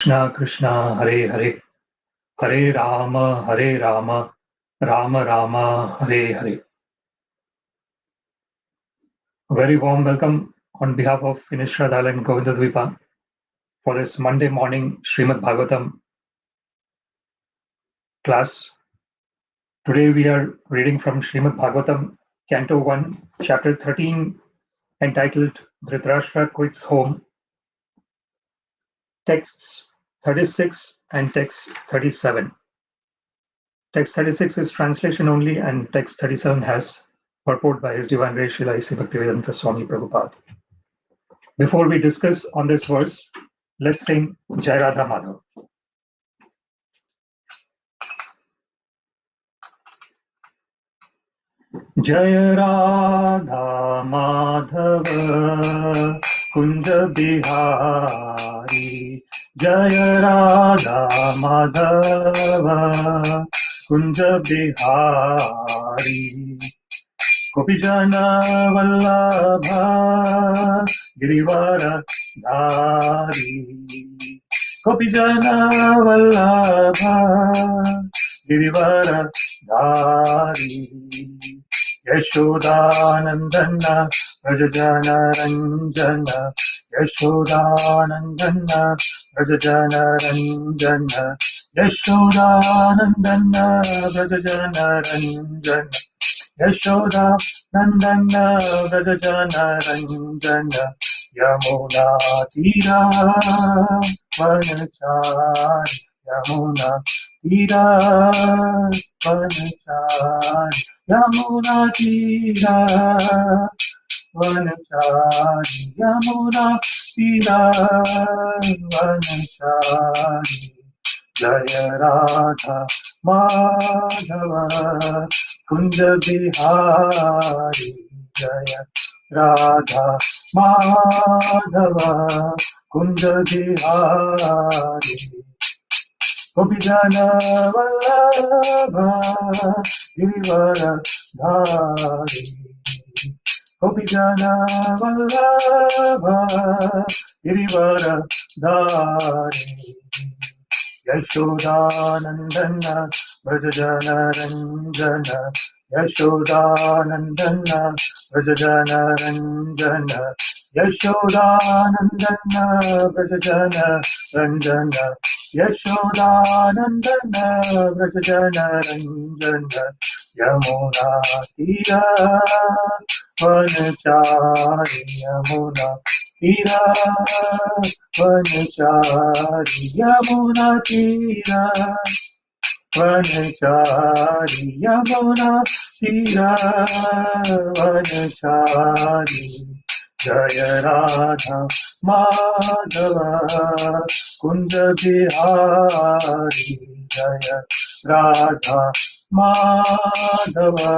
Krishna Krishna Hare Hare Hare Rama Rama Rama Hare Hare. A very warm welcome on behalf of Shraddha and Govindadwipa for this Monday morning Srimad-Bhagavatam class. Today we are reading from Srimad-Bhagavatam, Canto 1, Chapter 13, entitled Dhṛtarāṣṭra Quits Home, texts 36 and text 37. Text 36 is translation only, and text 37 has purport by His Divine Grace Srila A.C. Bhaktivedanta Swami Prabhupada. Before we discuss on this verse, let's sing Jai Radha Madhav. Jai Radha Madhava Kunja Bihari, Jai Radha Madhava Kunja Bihari, Gopijana Vallabha Girivara Dhari, Gopijana Vallabha Girivara Dhari, Yashodanandana Rajajana Ranjana, Yashodanandana Rajajana Ranjana, Yashodanandana Rajajana Ranjana, Yashoda Nandana Rajajana Ranjana, Yamuna Tira Vanachari, Yamuna Tira Vanachari, Yamuna Tira Vanachari, Yamuna Tira Vanachari, Jaya Radha Madhava Kunja Bihari, Jaya Radha Madhava Kunja Bihari, Gopijana Vallabha Girivara Dhari, Gopijana Vallabha Girivara Dhari, Yashodanandana Vrajajana Ranjana, Yashodanandana Vrajajana Ranjana, Yashodanandana Vrajajana Ranjana, Yashodanandana Vrajajana Ranjana, Yamuna Tira Vanachari, Yamuna Tira Vanachari, Yamuna Tira Vanachari, Yamuna Tira Vanachari, Jaya Radha Madhava Kunja Bihari, Jaya Radha Madhava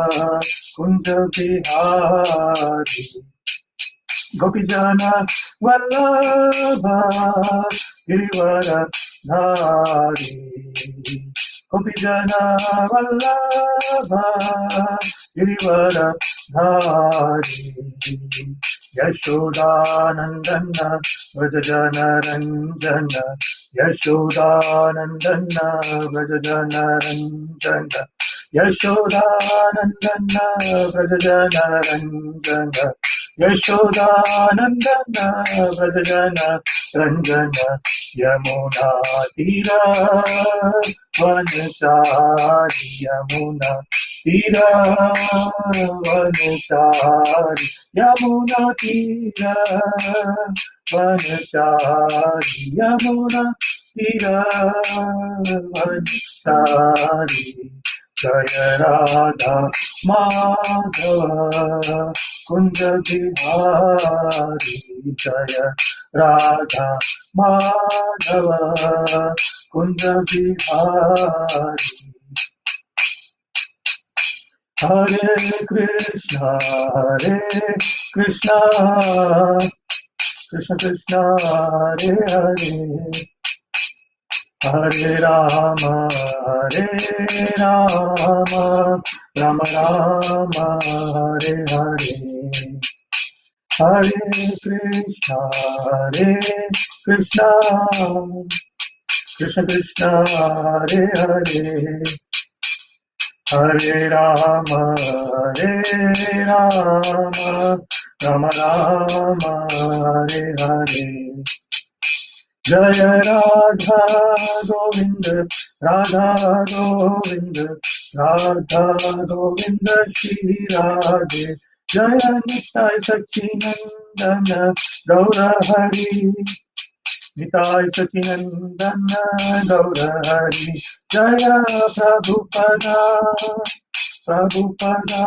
Kunja Bihari, Gopijana Vallabha Girivara Dhari, Gopijana Vallabha Girivara Dhari, Yashodanandana Vrajajana Ranjana, Yashodanandana Vrajajana Ranjana, Yashodanandana Vrajajana Ranjana, Yashodanandana Vrajajana Ranjana, Yamuna Tira Vanachari, Yamuna Tira Vanachari, Yamuna Tira Vanachari, Yamuna Tira Vanachari, Jaya Radha Madhava Kunja Bihari, Jaya Radha Madhava Kunja Bihari, Hare Krishna Krishna Krishna Hare Hare, Hare Rama Rama Rama Hare Hare, Hare Krishna, Krishna Krishna, Hare Hare, Hare Rama, Rama Rama, Hare Hare. Jaya Radha Govinda, Radha Govinda, Radha Govinda Shri Radhe. Jaya Nittai Sachinandana, Gaura Hari. Nittai Sachinandana, Gaura Hari. Jaya Prabhupada, Prabhupada,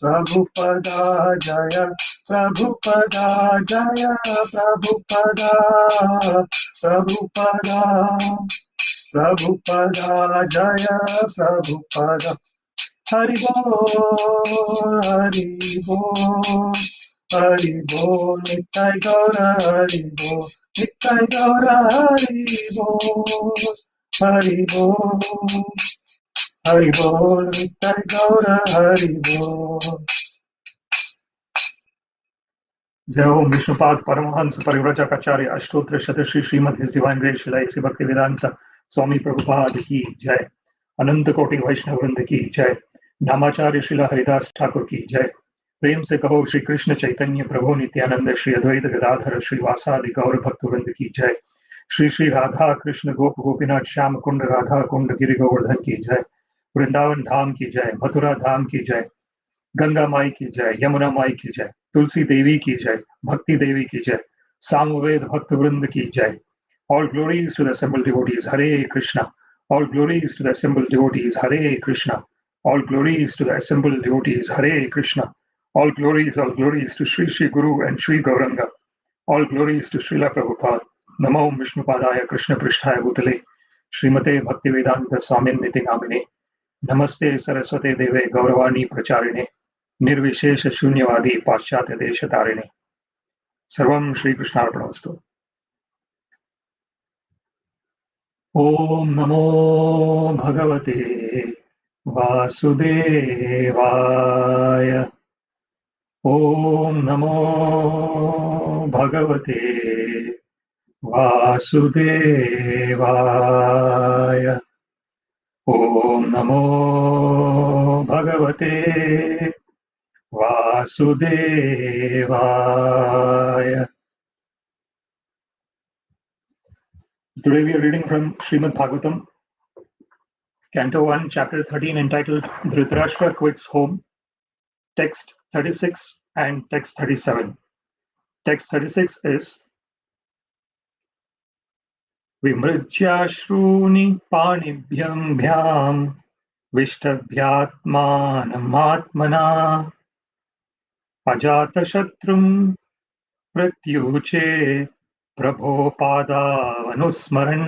Prabhupada, Jaya Prabhupada, Jaya Prabhupada, Prabhupada, Prabhupada, Jaya Prabhupada. Hari Bol, Hari Bol, Hari Bol, Nittai Gaura Hari Bol, Nittai Gaura Hari Bol, Hari Bol, Hari Bol, Nittai Gaura Hari Bol. Jai Om Vishnupad Paramahansa Parivrajakacarya Ashtotra Shatashi Srimad His Divine Grace Srila A.C. Bhaktivedanta Swami Prabhupada ki Jai. Ananta Koti Vaishnava Vrinda ki Jai. Namacharya Srila Haridas Thakur ki Jai. प्रेम से कहो श्री कृष्ण चैतन्य प्रभु नित्यानंद श्री अद्वैत गदाधर श्रीवासादि गौर भक्तवृंद की जय। श्री श्री राधा कृष्ण गोप गोपीनाथ श्याम कुंड राधा कुंड गिरि गोवर्धन की जय। वृंदावन धाम की जय, मथुरा धाम की जय, गंगा माई की जय, यमुना माई की जय, तुलसी देवी की जय, भक्ति देवी की जय, सामवेद भक्त वृंद की जय। All glories to the assembled devotees, Hare Krishna. All glories to the assembled devotees, Hare Krishna. All glories to the assembled devotees, Hare Krishna. All glories to Sri Sri Guru and Sri Gauranga. All glories to Srila Prabhupada. Namo Vishnupadaya Krishna Prishtaya Bhutale Srimate Bhaktivedanta Swaminiti Namine. Namaste Saraswate Deve Gauravani Pracharine. Nirvishesha Shunyavadi Paschatya Deshatarine. Sarvam Shri Krishna Arpanamastu. Om Namo Bhagavate Vasudevaya. Om Namo Bhagavate Vasudevaya. Om Namo Bhagavate Vasudevaya. Today we are reading from Srimad-Bhagavatam, Canto 1, Chapter 13, entitled Dhṛtarāṣṭra Quits Home, Text 36 and Text 37. Text 36 is vimṛjyāśrūṇi pāṇibhyāṁ viṣṭabhyātmānam ātmanā ajāta-śatruṁ pratyūce prabhoḥ pādāv anusmaran.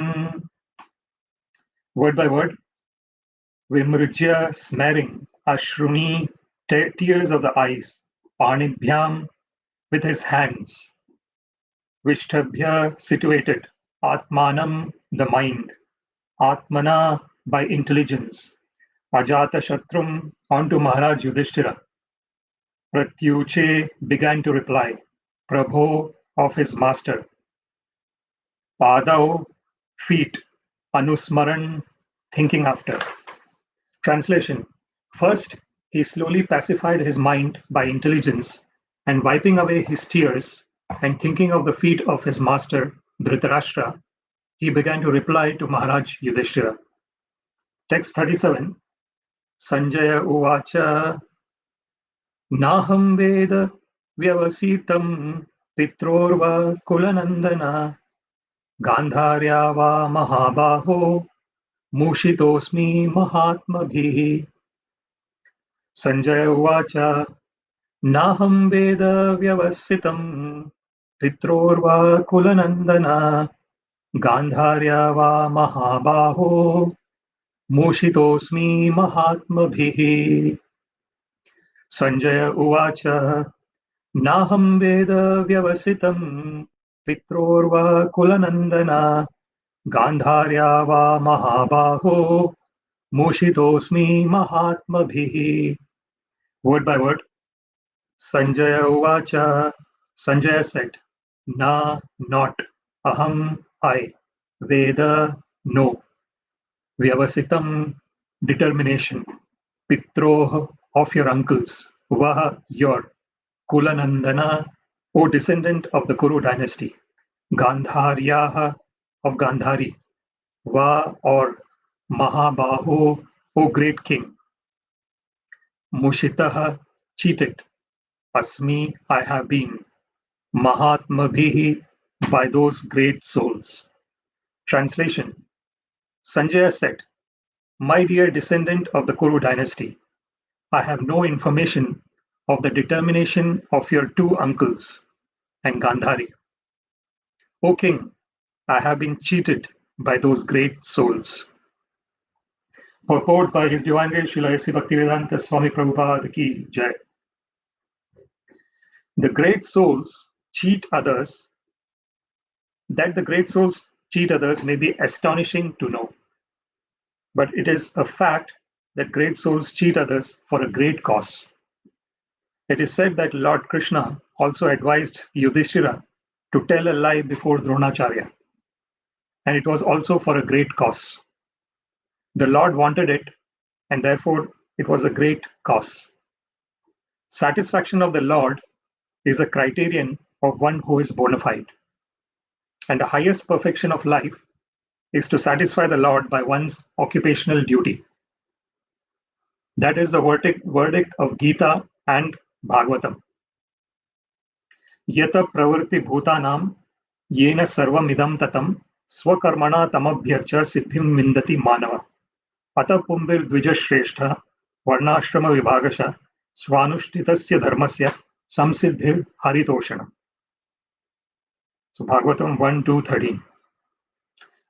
Word by word. Vimṛjya, smearing, āśrūṇi, tears of the eyes, pāṇibhyāṁ, with his hands, viṣṭabhya, situated, ātmanam, the mind, ātmanā, by intelligence, ajāta-śatruṁ, onto Mahārāja Yudhiṣṭhira. Pratyūce, began to reply, prabhoḥ, of his master, pādāv, feet, anusmaran, thinking after. Translation. First, he slowly pacified his mind by intelligence and wiping away his tears and thinking of the feet of his master, Dhṛtarāṣṭra, he began to reply to Mahārāja Yudhiṣṭhira. Text 37. Sañjaya uvāca nāhaṁ veda vyavasitaṁ pitror va kula-nandana gāndhāryā va mahā-bāho muṣitosmi mahātmabhiḥ. Sañjaya uvāca nāhaṁ veda vyavasitaṁ pitror va kula-nandana gāndhāryā va mahā-bāho muṣitosmi mahātmabhiḥ. Sañjaya uvāca nāhaṁ veda vyavasitam pitror va kula-nandana gāndhāryā va mahā-bāho muṣitosmi mahātmabhiḥ. Word by word. Sanjaya uvāca. Sanjaya said, Na, not. Aham, I. Veda, no. Vyavasitaṁ, determination. Pitror, of your uncles. Uvāca, your. Kula-nandana, O descendant of the Kuru dynasty. Gāndhāryā, of Gandhari. Va, or mahā-bāho, O great king. Muṣito, cheated. Asmi, I have been. mahātmabhiḥ, by those great souls. Translation. Sañjaya said, My dear descendant of the Kuru dynasty, I have no information of the determination of your two uncles and Gandhari. O king, I have been cheated by those great souls. Purport by His Divine Grace Srila A.C. Bhaktivedanta Swami Prabhupada ki Jai. The great souls cheat others. That the great souls cheat others may be astonishing to know. But it is a fact that great souls cheat others for a great cause. It is said that Lord Krishna also advised Yudhiṣṭhira to tell a lie before Dronacharya, and it was also for a great cause. The Lord wanted it, and therefore it was a great cause. Satisfaction of the Lord is a criterion of one who is bona fide, and the highest perfection of life is to satisfy the Lord by one's occupational duty. That is the verdict of Gita and Bhagavatam. Yata pravrti bhutanam yena sarvam idam tatam swakarmana tamabhyarcha siddhim vindati manava ata pumbir dvijashrestha varnashrama vibhagasha svanushthitasya dharmasya samsiddhir haritoshana. So Bhagavatam 1:2-13.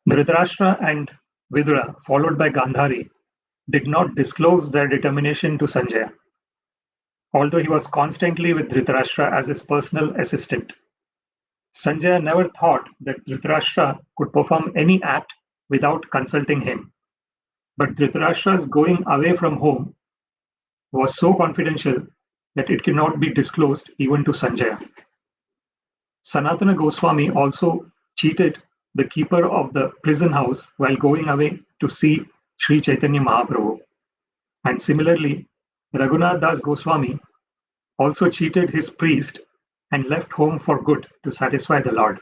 Dhṛtarāṣṭra and Vidura, followed by Gandhari, did not disclose their determination to Sañjaya, although he was constantly with Dhṛtarāṣṭra as his personal assistant. Sañjaya never thought that Dhṛtarāṣṭra could perform any act without consulting him. But Dhṛtarāṣṭra's going away from home was so confidential that it cannot be disclosed even to Sañjaya. Sanatana Goswami also cheated the keeper of the prison house while going away to see Sri Chaitanya Mahaprabhu. And similarly, Raghunath Das Goswami also cheated his priest and left home for good to satisfy the Lord.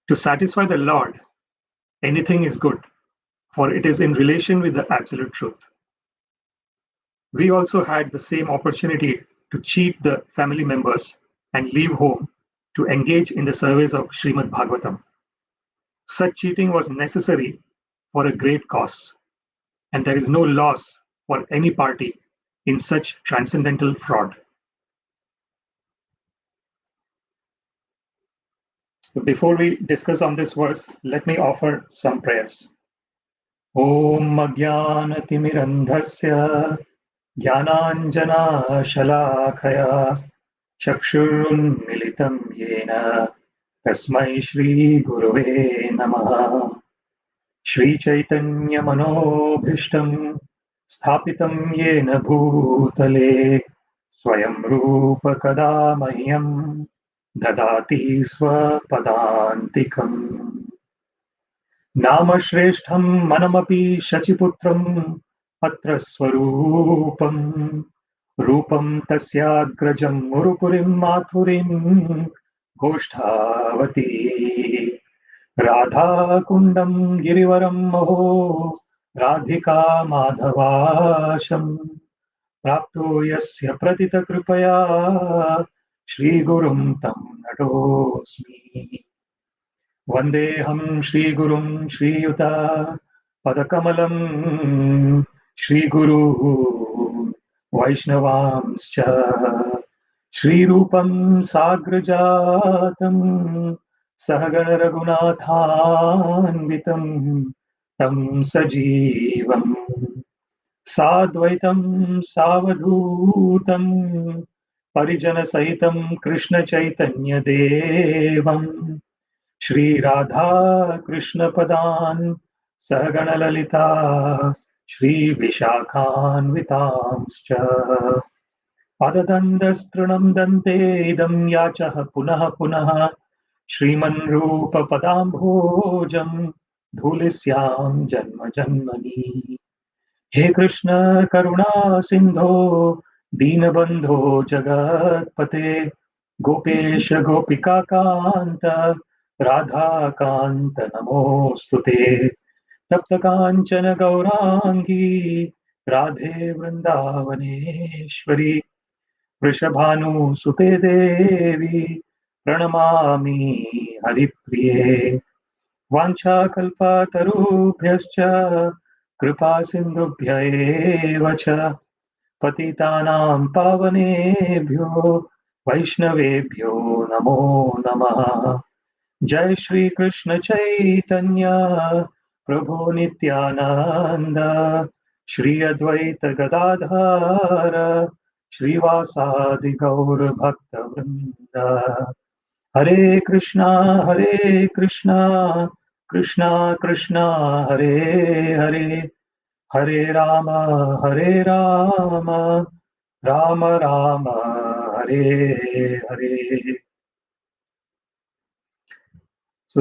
To satisfy the Lord, anything is good, for it is in relation with the absolute truth. We also had the same opportunity to cheat the family members and leave home to engage in the service of Srimad-Bhagavatam. Such cheating was necessary for a great cause, and there is no loss for any party in such transcendental fraud. Before we discuss on this verse, let me offer some prayers. Om Ajnana-timirandhasya Jnananjana Shalakaya Chakshurunmilitam Yena Tasmai Shri Gurave Namaha. Shri Chaitanya Manobhishtam Sthapitam Yena Bhutale Swayam Rupa Kada Mahyam Dadati Swapadantikam. Nama Shreshtham Manamapi Shachiputram Atra Swarupam Rupam Tasyagrajam Murupurim Mathurim Goshthavati Radha Kundam Girivaram Maho Radhika Madhavasham Prapto Yasya Pratita Kripaya Shri Gurum Tam Natosmi. Vandeham Shri Gurum Shri Yuta Padakamalam Shri Guru Vaishnavamscha Shri Rupam Sagrajatam Sahagana Raghunathanvitam Tam Sajivam Sadvaitam Savadhutam Parijana Sahitam Krishna Chaitanya Devam Shri Radha Krishna Padan Sahagana Lalita Shri Vishakhan Vitamscha. Adadandastranam dante idam yachaha punaha punaha Shriman Rupa Padambhojam Dhulisyam Janma Janmani. He Krishna Karuna Sindho Deenabandho Jagatpate Gopesha Gopika Kanta Radha Kanta Namostute Tapta Kanchana Gaurangi Radhe Vrindavaneshwari Vrishabhanu Sute Devi Pranamami Haripriye Vancha Kalpa Tarubhyascha Kripa Sindhubhya eva cha Patitanam Pavanebhyo Vaishnavebhyo Namo Namaha Jai Shri Krishna Chaitanya Prabhu Nityananda Shri Advaita Gadadhara Srivasadi Gaur Bhakta Vrinda Hare Krishna Krishna Krishna Hare Hare Hare Rama Rama Rama Hare Hare. So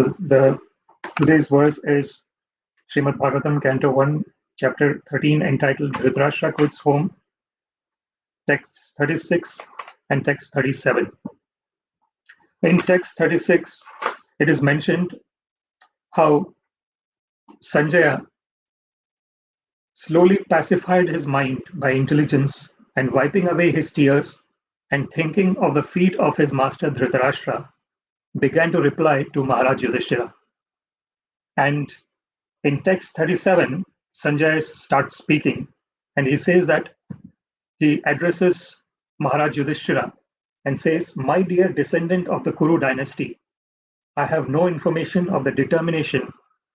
today's verse is Srimad-Bhagavatam, Canto 1, Chapter 13, entitled Dhṛtarāṣṭra Quits Home, texts 36 and text 37. In text 36, it is mentioned how Sañjaya slowly pacified his mind by intelligence and wiping away his tears and thinking of the feet of his master Dhṛtarāṣṭra, began to reply to Mahārāja Yudhiṣṭhira. And in text 37, Sañjaya starts speaking, and he says that he addresses Mahārāja Yudhiṣṭhira and says, "My dear descendant of the Kuru dynasty, I have no information of the determination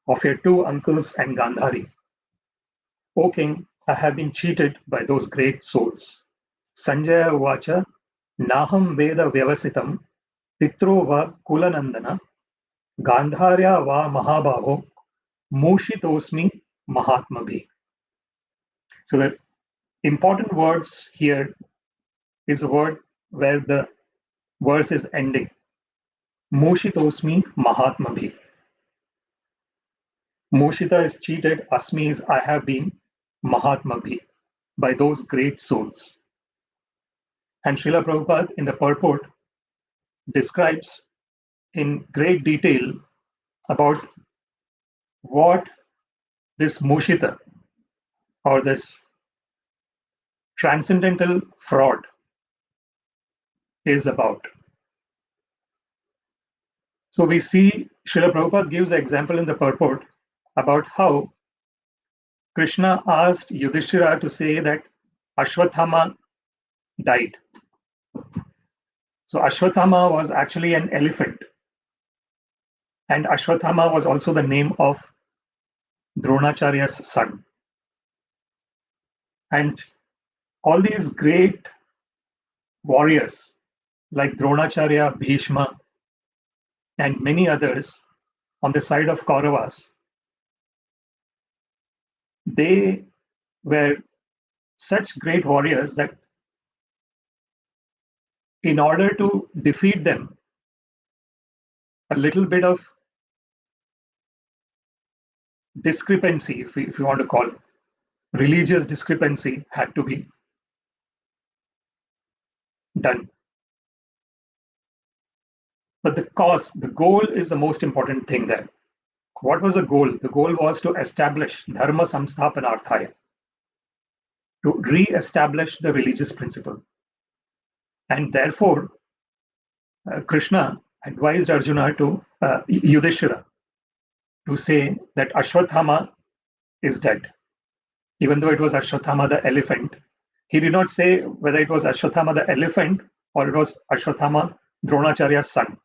of your two uncles and Gāndhāri. O king, I have been cheated by those great souls." Sañjaya uvāca, nāhaṁ veda vyavasitaṁ, pitror va kula-nandana, gāndhāryā va mahā-bāho, muṣitosmi mahātmabhiḥ. So the important words here is a word where the verse is ending. Muṣitosmi mahātmabhiḥ. Muṣita is cheated, asmi is I have been, mahātmabhiḥ, by those great souls. And Srila Prabhupada in the Purport describes in great detail about what this muṣita or this transcendental fraud is about. So we see Srila Prabhupada gives an example in the Purport about how Krishna asked Yudhiṣṭhira to say that Ashwathama died. So Ashwathama was actually an elephant. And Ashwathama was also the name of Dronacharya's son. And all these great warriors like Dronacharya, Bhishma, and many others on the side of Kauravas, they were such great warriors that in order to defeat them, a little bit of discrepancy, if you want to call it, religious discrepancy had to be done. But the cause, the goal is the most important thing there. What was the goal? The goal was to establish dharma samsthapanarthaya, to re-establish the religious principle. And therefore, Krishna advised Arjuna to Yudhiṣṭhira to say that Ashwathama is dead. Even though it was Ashwathama the elephant, he did not say whether it was Ashwathama the elephant or it was Ashwathama Dronacharya's son.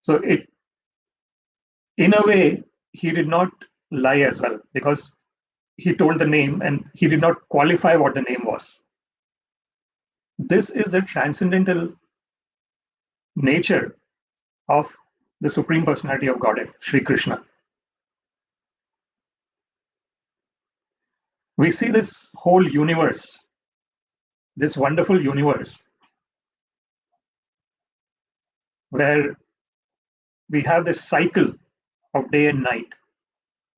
So in a way, he did not lie as well, because he told the name and he did not qualify what the name was. This is the transcendental nature of the Supreme Personality of Godhead, Sri Krishna. We see this whole universe, this wonderful universe where we have this cycle of day and night,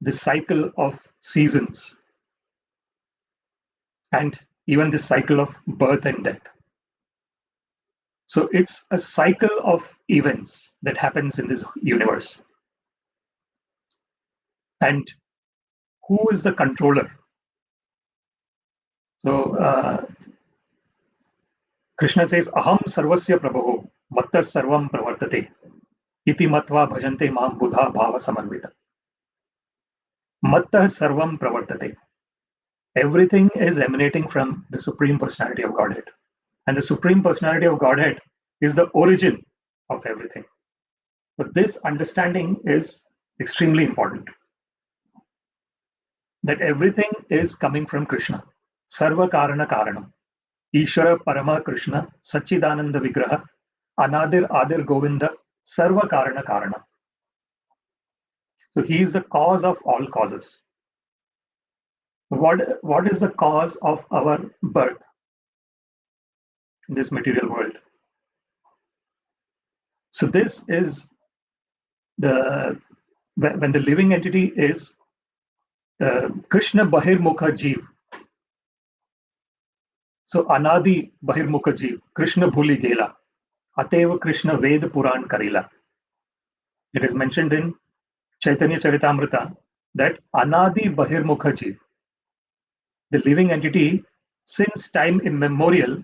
this cycle of seasons, and even this cycle of birth and death. So it's a cycle of events that happens in this universe. And who is the controller? So Krishna says, Aham sarvasya prabhoḥ, mattas sarvam pravartate, iti matva bhajante mam buddha bhava samanvita. Mattas sarvam pravartate. Everything is emanating from the Supreme Personality of Godhead. And the Supreme Personality of Godhead is the origin of everything. But this understanding is extremely important. That everything is coming from Krishna. Sarva Karana Karanam. Ishvara Parama Krishna, Sachidananda Vigraha, Anadir Adir Govinda, Sarva Karana Karana. So he is the cause of all causes. What is the cause of our birth in this material world? So this is when the living entity is Krishna Bahirmukha Jeev. So Anadi Bahirmukha Jeev, Krishna Bhuli Gela, Ateva Krishna Ved Puran Karila. It is mentioned in Chaitanya Charitamrita that Anadi Bahirmukha Jeev, the living entity since time immemorial,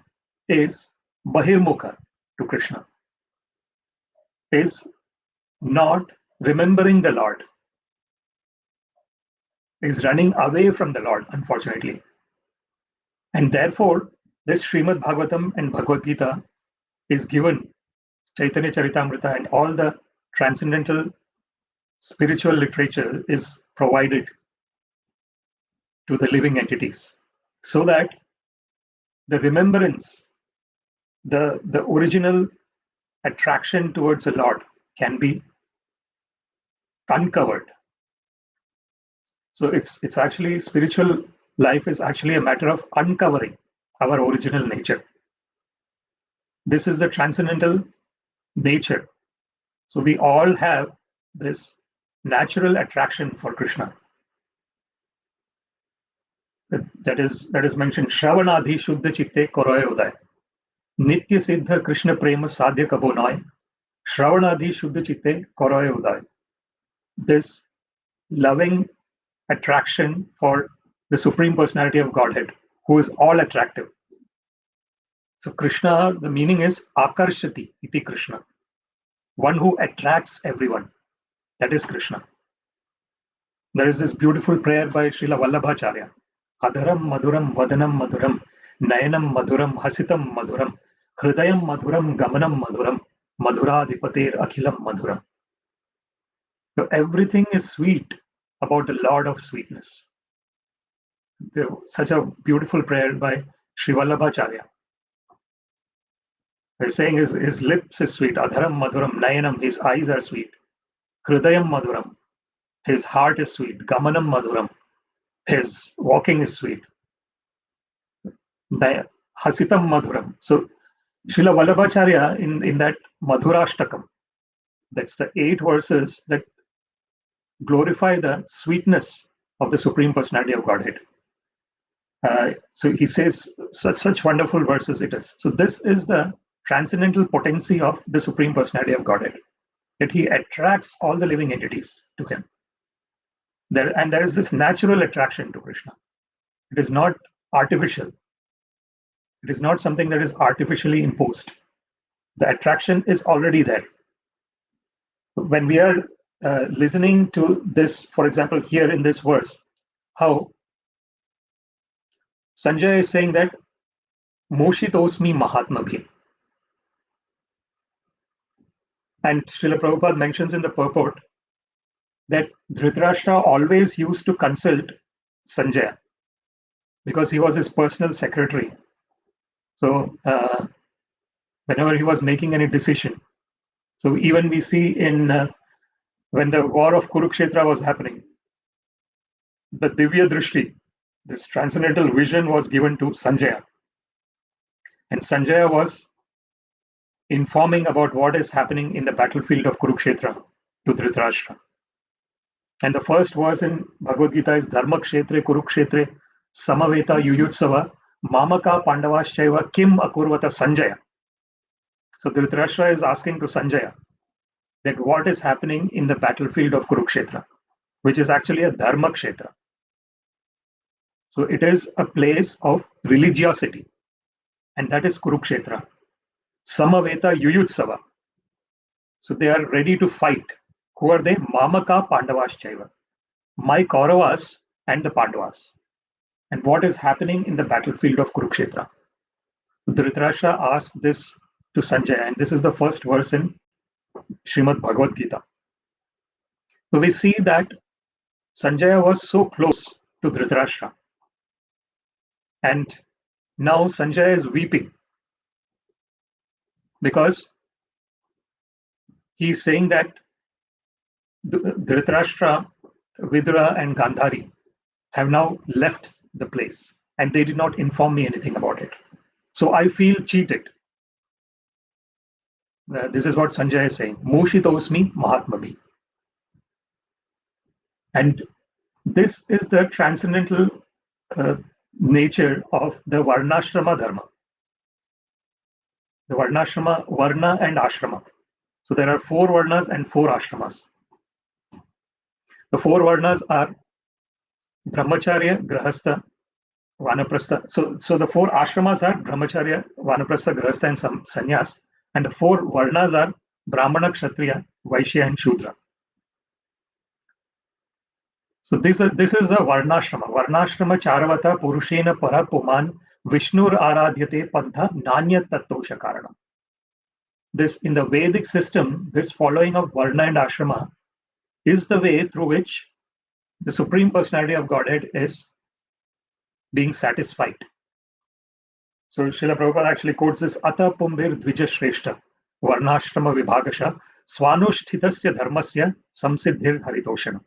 is Bahirmukha to Krishna, is not remembering the Lord, is running away from the Lord, unfortunately. And therefore, this Srimad-Bhagavatam and Bhagavad Gita is given, Chaitanya Charitamrita and all the transcendental spiritual literature is provided to the living entities, so that the remembrance, the original attraction towards the Lord can be uncovered. So it's actually, spiritual life is actually a matter of uncovering our original nature. This is the transcendental nature. So we all have this natural attraction for Krishna. That is mentioned. Shravanadhi Shuddha Chitte Koroye Uday. Nitya Siddha Krishna Prema Sadhya Kabo Noy. Shravanadhi Shuddha Chitte Koroye Uday. This loving attraction for the Supreme Personality of Godhead, who is all attractive. So Krishna, the meaning is Akarshati iti Krishna. One who attracts everyone. That is Krishna. There is this beautiful prayer by Srila Vallabhacharya. Adharam Madhuram Vadanam Madhuram Nayanam Madhuram Hasitam Madhuram Hridayam Madhuram Gamanam Madhuram Madhuradipater Akhilam Madhuram. So everything is sweet about the Lord of sweetness. Such a beautiful prayer by Sri Vallabhacharya. He's saying his lips is sweet. Adharam Madhuram Nayanam, his eyes are sweet. Hridayam Madhuram, his heart is sweet. Gamanam Madhuram, his walking is sweet. Hasitam Madhuram. So Srila Vallabhacharya in that Madhurashtakam, that's the 8 verses that glorify the sweetness of the Supreme Personality of Godhead. So he says such wonderful verses it is. So this is the transcendental potency of the Supreme Personality of Godhead, that he attracts all the living entities to him. There is this natural attraction to Krishna. It is not artificial. It is not something that is artificially imposed. The attraction is already there. When we are listening to this, for example, here in this verse, how Sañjaya is saying that muṣitosmi mahātmabhiḥ. And Srila Prabhupada mentions in the Purport that Dhṛtarāṣṭra always used to consult Sañjaya because he was his personal secretary. So whenever he was making any decision, so even we see in when the war of Kurukshetra was happening, the Divya Drishti, this transcendental vision was given to Sañjaya. And Sañjaya was informing about what is happening in the battlefield of Kurukshetra to Dhṛtarāṣṭra. And the first verse in Bhagavad Gita is Dharma Kshetre Kurukshetre Samaveta Yuyutsava Mamaka Pandavaśchaiva Kim Akurvata Sañjaya. So Dhṛtarāṣṭra is asking to Sañjaya that what is happening in the battlefield of Kurukshetra, which is actually a Dharma Kshetra. So it is a place of religiosity, and that is Kurukshetra. Samaveta Yuyutsava. So they are ready to fight. Who are they? Mamaka Pandavaśchaiva. My Kauravas and the Pandavas. And what is happening in the battlefield of Kurukshetra? Dhṛtarāṣṭra asked this to Sañjaya, and this is the first verse in Srimad-Bhagavatam. So we see that Sañjaya was so close to Dhṛtarāṣṭra. And now Sañjaya is weeping because he is saying that Dhṛtarāṣṭra, Vidura and Gandhari have now left the place and they did not inform me anything about it. So I feel cheated. This is what Sañjaya is saying. Muṣito mahātmabhiḥ. And this is the transcendental nature of the Varnashrama Dharma. The Varnashrama, Varna and Ashrama. So there are 4 Varnas and 4 Ashramas. The 4 Varnas are Brahmacharya, Grahastha, Vanaprastha. So the 4 Ashramas are Brahmacharya, Vanaprastha, Grahastha and Sannyas. And the 4 Varnas are Brahmana, Kshatriya, Vaishya and Shudra. So this is the Varnashrama. Varnashrama Charavata Purushena Para Puman Vishnur Aradhyate Pantha Nanya Tattosha Karanam. This in the Vedic system, this following of Varna and Ashrama is the way through which the Supreme Personality of Godhead is being satisfied. So Srila Prabhupada actually quotes this Ata Pumbir Dvijashreshta Varnashrama Vibhagasha Swanushthitasya Dharmasya Samsiddhir Haritoshanam.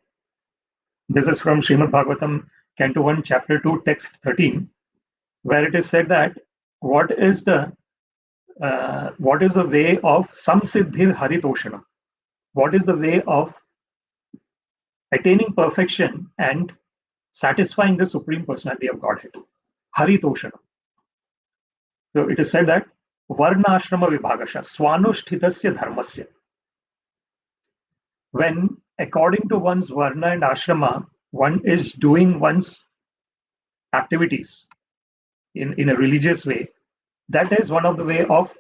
This is from Srimad-Bhagavatam, Canto 1, Chapter 2, Text 13, where it is said that what is the way of Samsiddhir Haritoshanam? What is the way of attaining perfection and satisfying the Supreme Personality of Godhead? Haritoshanam. So it is said that Varna Ashrama Vibhagasha Swanushthitasya Dharmasya. When according to one's Varna and Ashrama, one is doing one's activities in a religious way, that is one of the way of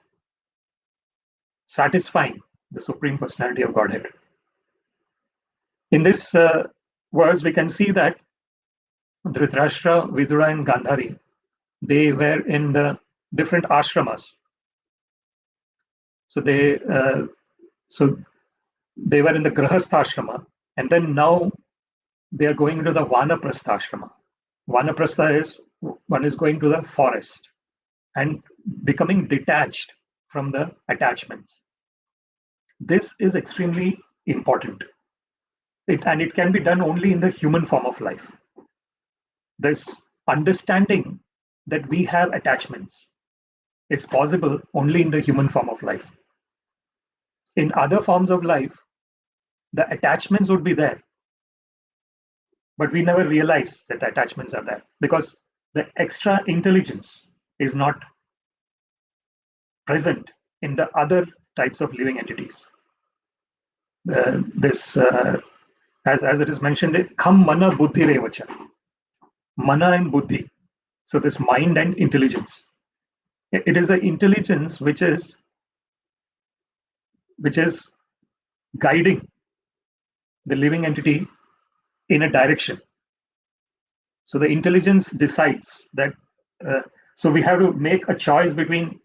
satisfying the Supreme Personality of Godhead. In this verse, we can see that Dhṛtarāṣṭra, Vidura and Gandhari, they were in the different ashramas. So they were in the Grahastha ashrama, and then now they are going into the Vanaprastha ashrama. Vanaprastha is one is going to the forest and becoming detached from the attachments. This is extremely important. And it can be done only in the human form of life. This understanding that we have attachments is possible only in the human form of life. In other forms of life, the attachments would be there, but we never realize that the attachments are there because the extra intelligence is not present in the other types of living entities. As it is mentioned, kham mana buddhi revacha. Mana and buddhi. So this mind and intelligence. It is an intelligence which is guiding the living entity in a direction. So the intelligence decides that. So we have to make a choice between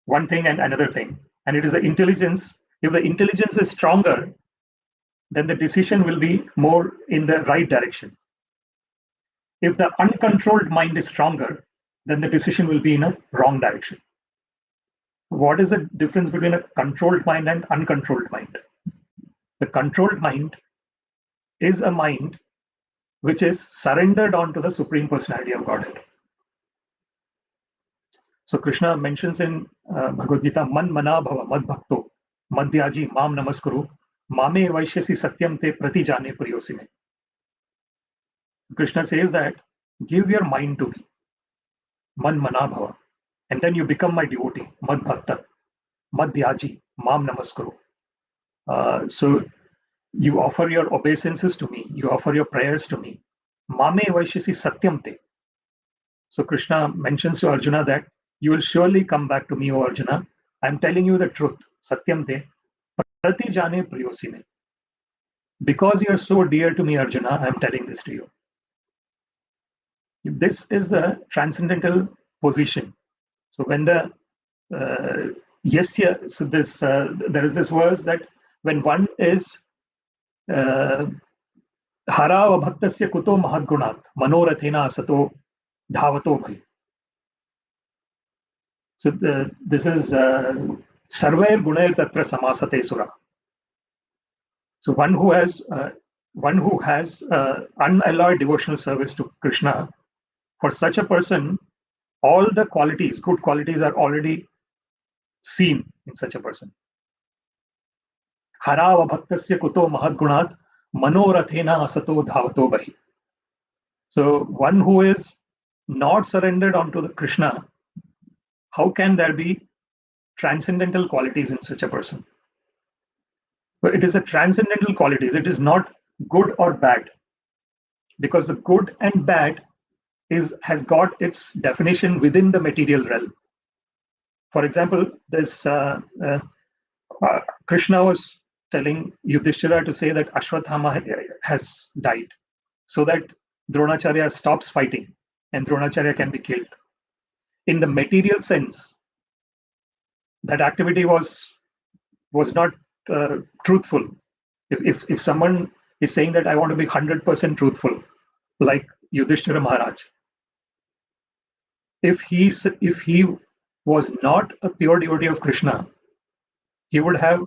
one thing and another thing. And it is the intelligence. If the intelligence is stronger, then the decision will be more in the right direction. If the uncontrolled mind is stronger, then the decision will be in a wrong direction. What is the difference between a controlled mind and uncontrolled mind? The controlled mind is a mind which is surrendered onto the Supreme Personality of Godhead. So Krishna mentions in Bhagavad Gita, man mana bhava mad bhakto madhyaji mam namaskuru mame vaishyasi satyam te prati jane priyosime. Krishna says that give your mind to me, man mana bhava, and then you become my devotee, mad bhakta, madhyaji mam namaskuru. So you offer your obeisances to me, you offer your prayers to me. Mame vaishyasi satyam te. So Krishna mentions to Arjuna that you will surely come back to me, O Arjuna. I'm telling you the truth. Satyam te prati jane priyosime. Because you are so dear to me, Arjuna, I'm telling this to you. This is the transcendental position. So when the yasya, so this there is this verse that when one is hara bhaktasya kuto mahadgunat manorathena sato dhavato bhai. So this is sarvair gunair tatra samasate sura. So one who has unalloyed devotional service to Krishna, for such a person, all the qualities, good qualities, are already seen in such a person. Hara bhaktasya kuto mahadgunat manorathena asato dhavato bhahi. So one who is not surrendered onto the Krishna, how can there be transcendental qualities in such a person? But it is a transcendental qualities. It is not good or bad, because the good and bad has got its definition within the material realm. For example, this Krishna was telling Yudhiṣṭhira to say that Ashwathama has died, so that Dronacharya stops fighting and Dronacharya can be killed. In the material sense, that activity was not truthful. If someone is saying that I want to be 100% truthful, like Yudhiṣṭhira Maharaj, if he was not a pure devotee of Krishna, he would have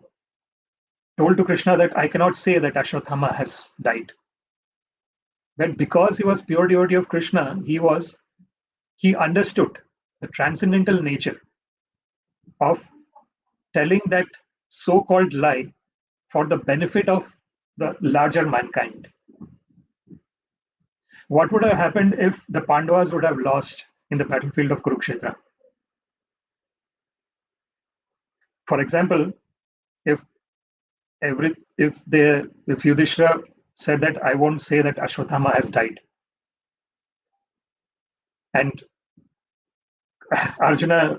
told to Krishna that I cannot say that Ashwathama has died. But because he was pure devotee of Krishna, he understood the transcendental nature of telling that so-called lie for the benefit of the larger mankind. What would have happened if the Pandavas would have lost in the battlefield of Kurukshetra? For example, if Yudhiṣṭhira said that I won't say that Ashwathama has died, and Arjuna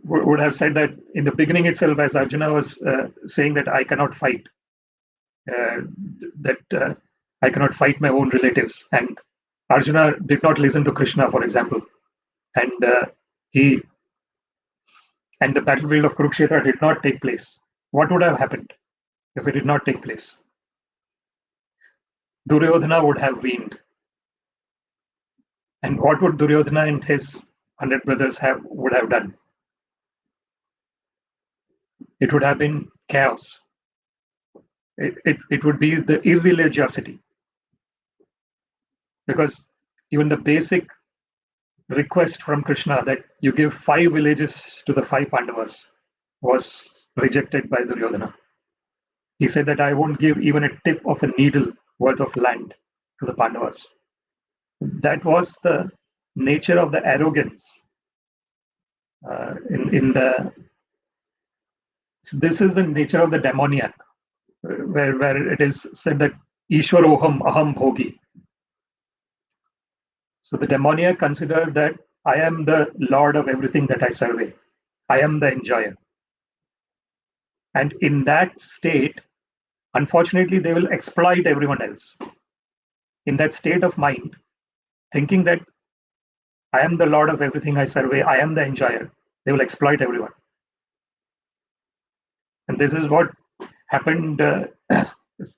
would have said that in the beginning itself, as Arjuna was saying that I cannot fight, I cannot fight my own relatives, and Arjuna did not listen to Krishna, for example, and the battlefield of Kurukshetra did not take place. What would have happened if it did not take place? Duryodhana would have weaned. And what would Duryodhana and his 100 brothers would have done? It would have been chaos. It would be the irreligiosity. Because even the basic request from Krishna that you give 5 villages to the 5 Pandavas was rejected by Duryodhana. He said that I won't give even a tip of a needle worth of land to the Pandavas. That was the nature of the arrogance this is the nature of the demoniac, where it is said that Ishwaroham aham bhogi. So the demoniac considered that I am the lord of everything that I survey. I am the enjoyer. And in that state, unfortunately, they will exploit everyone else. In that state of mind, thinking that I am the lord of everything I survey, I am the enjoyer, they will exploit everyone. And this is what happened.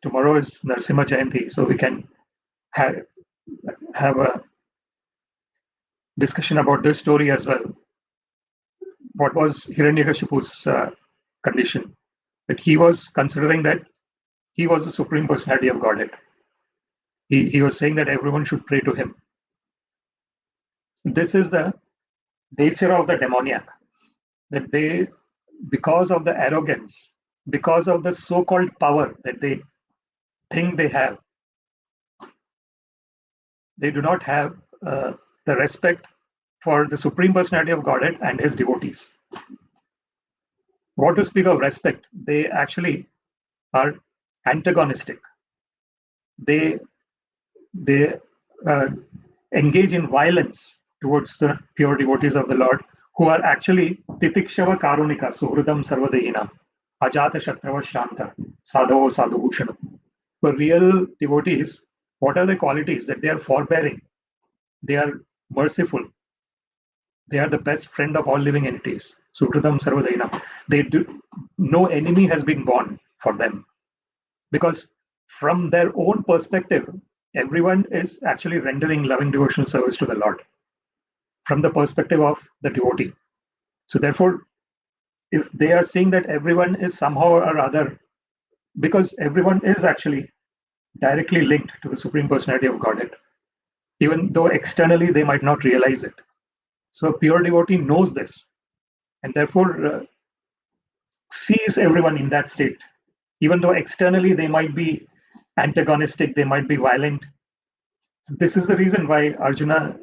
Tomorrow is Narasimha Jayanti, so we can have a discussion about this story as well. What was Hiranyakashipu's condition? That he was considering that he was the Supreme Personality of Godhead. He was saying that everyone should pray to him. This is the nature of the demoniac, that they, because of the arrogance, because of the so-called power that they think they have, they do not have the respect for the Supreme Personality of Godhead and his devotees. What to speak of respect? They actually are antagonistic. They engage in violence towards the pure devotees of the Lord, who are actually titikshava karunika suhridam sarvadehina ajāta-śatruṁ shanta sadho sadhubhushanam. For real devotees, what are the qualities? That they are forbearing, they are merciful, they are the best friend of all living entities. Suhridam sarvadehina. They do, no enemy has been born for them, because from their own perspective, everyone is actually rendering loving devotional service to the Lord from the perspective of the devotee. So therefore, if they are saying that everyone is somehow or other, because everyone is actually directly linked to the Supreme Personality of Godhead, even though externally they might not realize it. So a pure devotee knows this, and therefore sees everyone in that state, even though externally they might be antagonistic, they might be violent. So this is the reason why Arjuna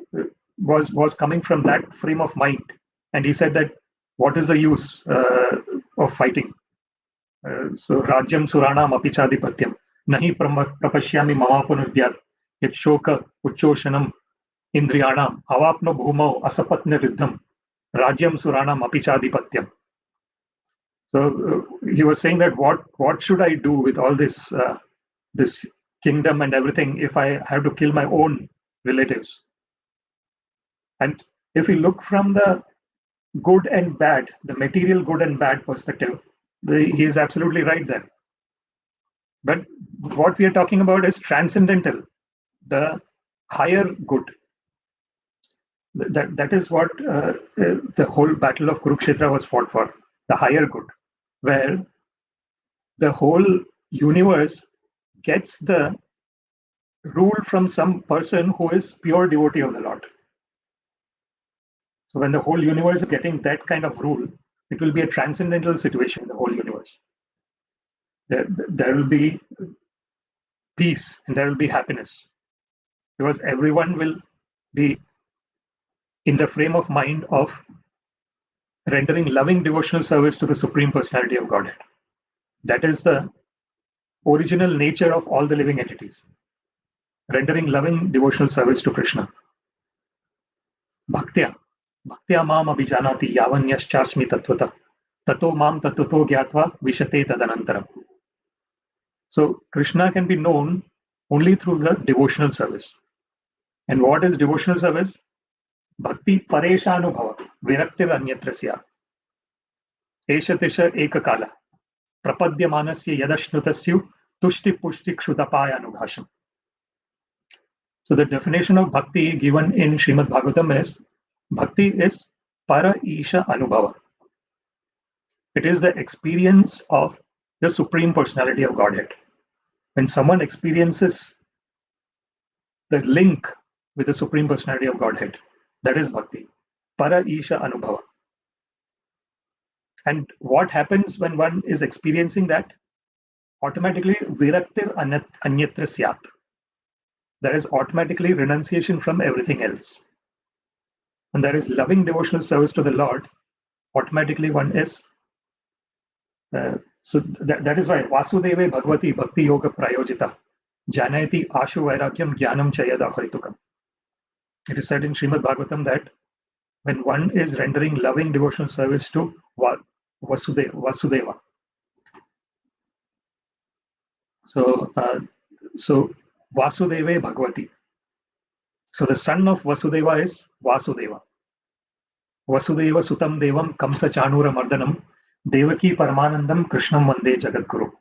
was coming from that frame of mind, and he said that what is the use of fighting? So Rajyam Suranam Apichadipatyam Nahi Prapashyami Mamapunudyat Yet Shoka Uchoshanam Indriyanam Avapno Bhumau Asapatna Riddham Rajyam Suranam Apichadipatyam. So he was saying that what should I do with all this this kingdom and everything if I have to kill my own relatives? And if we look from the good and bad, the material good and bad perspective, he is absolutely right there. But what we are talking about is transcendental, the higher good. That is what the whole battle of Kurukshetra was fought for, the higher good, where the whole universe gets the rule from some person who is pure devotee of the Lord. So when the whole universe is getting that kind of rule, it will be a transcendental situation in the whole universe. There will be peace and there will be happiness, because everyone will be in the frame of mind of rendering loving devotional service to the Supreme Personality of Godhead. That is the original nature of all the living entities, rendering loving devotional service to Krishna. Bhaktya mām abhijanati yavanyascha-asmi tattvata tato mām tattvato gyatva vishate tadanantaram. So Krishna can be known only through the devotional service. And what is devotional service? Bhakti paresha anubhava viraktir anyatra sya esha tisha ekakala prapadyamanasya yadashnutasyu tushti pushti kshutapaya anubhasham. So the definition of bhakti given in Srimad-Bhagavatam is, bhakti is para isha anubhava. It is the experience of the Supreme Personality of Godhead. When someone experiences the link with the Supreme Personality of Godhead, that is bhakti, para isha anubhava. And what happens when one is experiencing that? Automatically viraktir anyatra syat. There is automatically renunciation from everything else. When there is loving devotional service to the Lord, automatically one is so that is why Vasudeve Bhagavati Bhakti Yoga Prayojita Janayati Ashu Vairakyam Jnanam Chayada Haitukam. It is said in Srimad-Bhagavatam that when one is rendering loving devotional service to Vasudeva. So Vasudeve Bhagavati. So the son of Vasudeva is Vasudeva. Vasudeva Sutam Devam Kamsa Chanura Mardanam Devaki Paramanandam Krishnam Vande Jagadguru.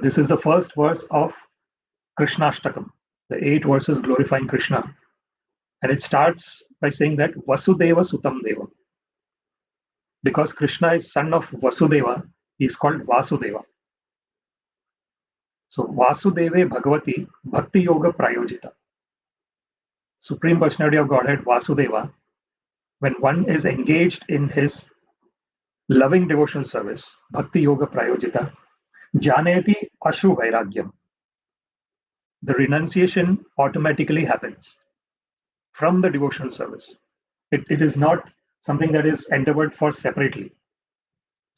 This is the first verse of Krishnashtakam, the 8 verses glorifying Krishna. And it starts by saying that Vasudeva Sutam Devam. Because Krishna is son of Vasudeva, he is called Vasudeva. So Vasudeve Bhagavati Bhakti Yoga Prayojita. Supreme Personality of Godhead, Vasudeva, when one is engaged in his loving devotional service, bhakti yoga prayojita, janayati ashru vairagyam. The renunciation automatically happens from the devotional service. It is not something that is endeavored for separately.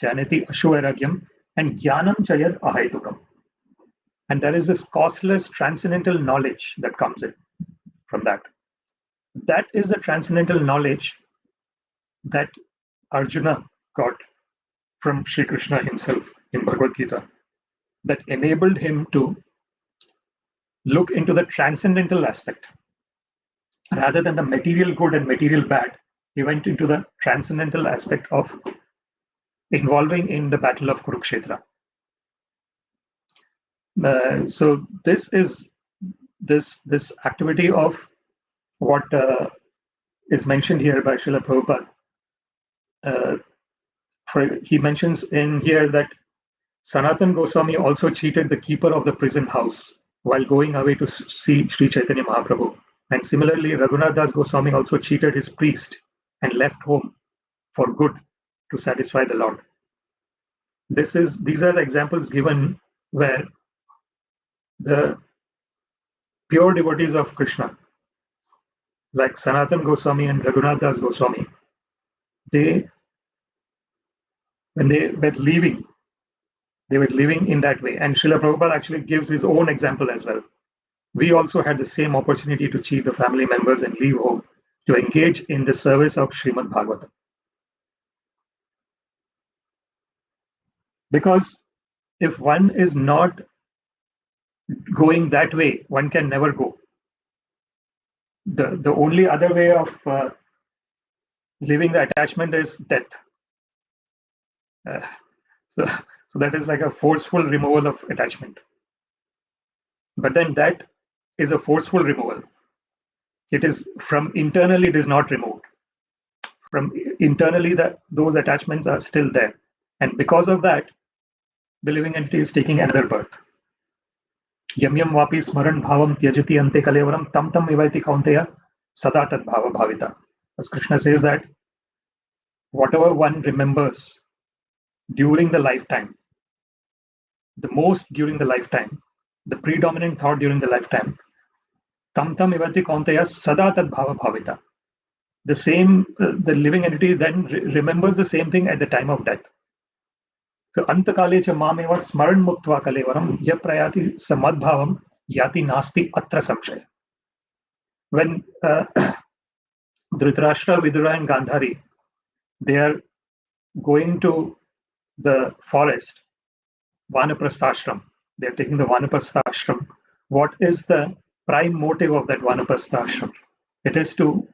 Janayati ashru vairagyam and jnanam chayad ahaitukam. And there is this costless transcendental knowledge that comes in from that. That is the transcendental knowledge that Arjuna got from Sri Krishna himself in Bhagavad Gita, that enabled him to look into the transcendental aspect. Rather than the material good and material bad, he went into the transcendental aspect of involving in the battle of Kurukshetra. So this is this activity of what is mentioned here by Srila Prabhupada. He mentions in here that Sanatan Goswami also cheated the keeper of the prison house while going away to see Sri Chaitanya Mahaprabhu. And similarly, Raghunath Das Goswami also cheated his priest and left home for good to satisfy the Lord. These are the examples given where the pure devotees of Krishna, like Sanatan Goswami and Raghunath Das Goswami, when they were living in that way. And Srila Prabhupada actually gives his own example as well. We also had the same opportunity to cheat the family members and leave home to engage in the service of Srimad-Bhagavatam. Because if one is not going that way, one can never go. The only other way of leaving the attachment is death. So that is like a forceful removal of attachment. But then that is a forceful removal. It is from internally, it is not removed. From internally, those attachments are still there. And because of that, the living entity is taking another birth. Yam yam vapi smaran bhavam tyajati ante kalevaram tam tam ivaiti kaunteya sada tad bhava bhavita. As Krishna says that whatever one remembers during the lifetime, the most during the lifetime, the predominant thought during the lifetime, tam tam ivati kaunteya sada tad bhava bhavita. The living entity then remembers the same thing at the time of death. So antakale cha mameva smaran muktva kalevaram ya prayati samadbhavam yati nasti atra samshaya. When Dhṛtarāṣṭra, Vidura and Gāndhārya, they are going to the forest, vanaprastha-ashram. They are taking the vanaprastha-ashram. What is the prime motive of that vanaprastha-ashram? It is to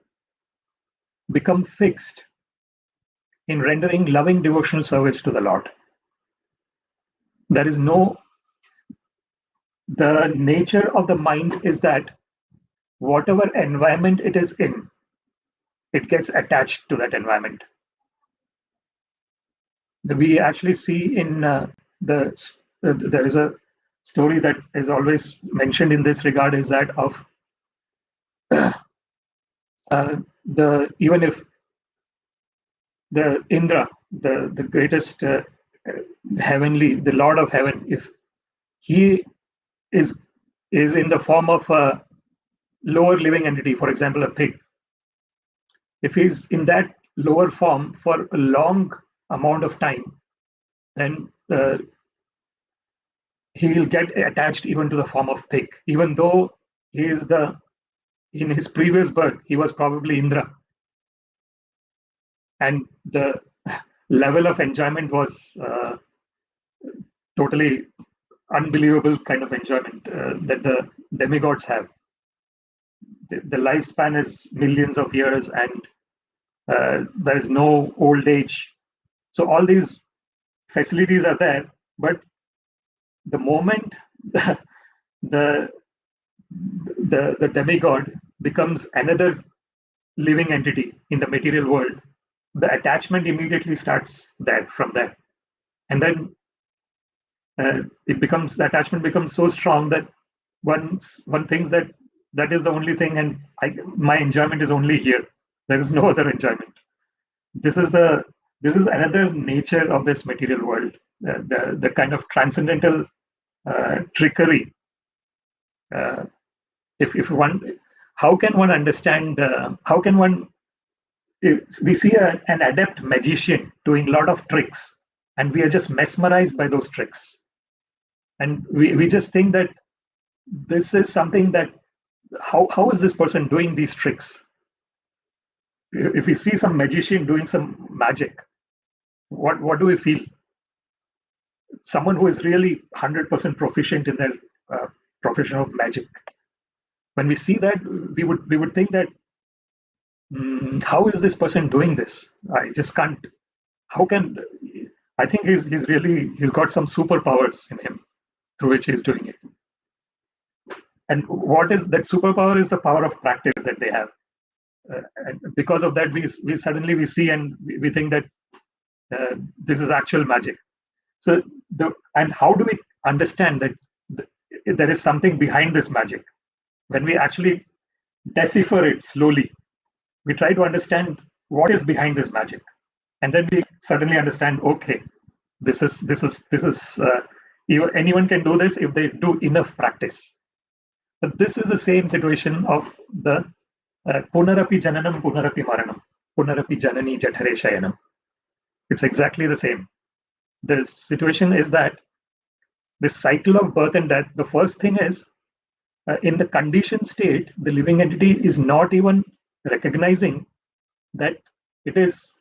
become fixed in rendering loving devotional service to the Lord. The nature of the mind is that whatever environment it is in, it gets attached to that environment. We actually see in there is a story that is always mentioned in this regard, is that of even if the Indra, the greatest heavenly, the Lord of heaven, if he is in the form of a lower living entity, for example, a pig, if he's in that lower form for a long amount of time, then he'll get attached even to the form of pig, even though he is in his previous birth, he was probably Indra. And the level of enjoyment was totally unbelievable kind of enjoyment that the demigods have. The lifespan is millions of years, and there is no old age. So all these facilities are there, but the moment the demigod becomes another living entity in the material world, the attachment immediately starts from there. And then the attachment becomes so strong that one thinks that is the only thing, and my enjoyment is only here. There is no other enjoyment. This is another nature of this material world, the kind of transcendental trickery. If one, how can one understand? How can one? If we see an adept magician doing a lot of tricks, and we are just mesmerized by those tricks, and we just think that this is something that how is this person doing these tricks? If we see some magician doing some magic, what do we feel? Someone who is really 100% proficient in their profession of magic. When we see that, we would think that how is this person doing this? I just can't. How can? I think he's got some superpowers in him through which he's doing it. And what is that superpower? Is the power of practice that they have. And because of that, we suddenly see and we think that this is actual magic. So and how do we understand that there is something behind this magic? When we actually decipher it slowly, we try to understand what is behind this magic, and then we suddenly understand. Okay, this is anyone can do this if they do enough practice. But this is the same situation of the punarapi jananam, punarapi maranam, punarapi janani jathare shayanam. It's exactly the same. The situation is that this cycle of birth and death, the first thing is, in the conditioned state, the living entity is not even recognizing that it is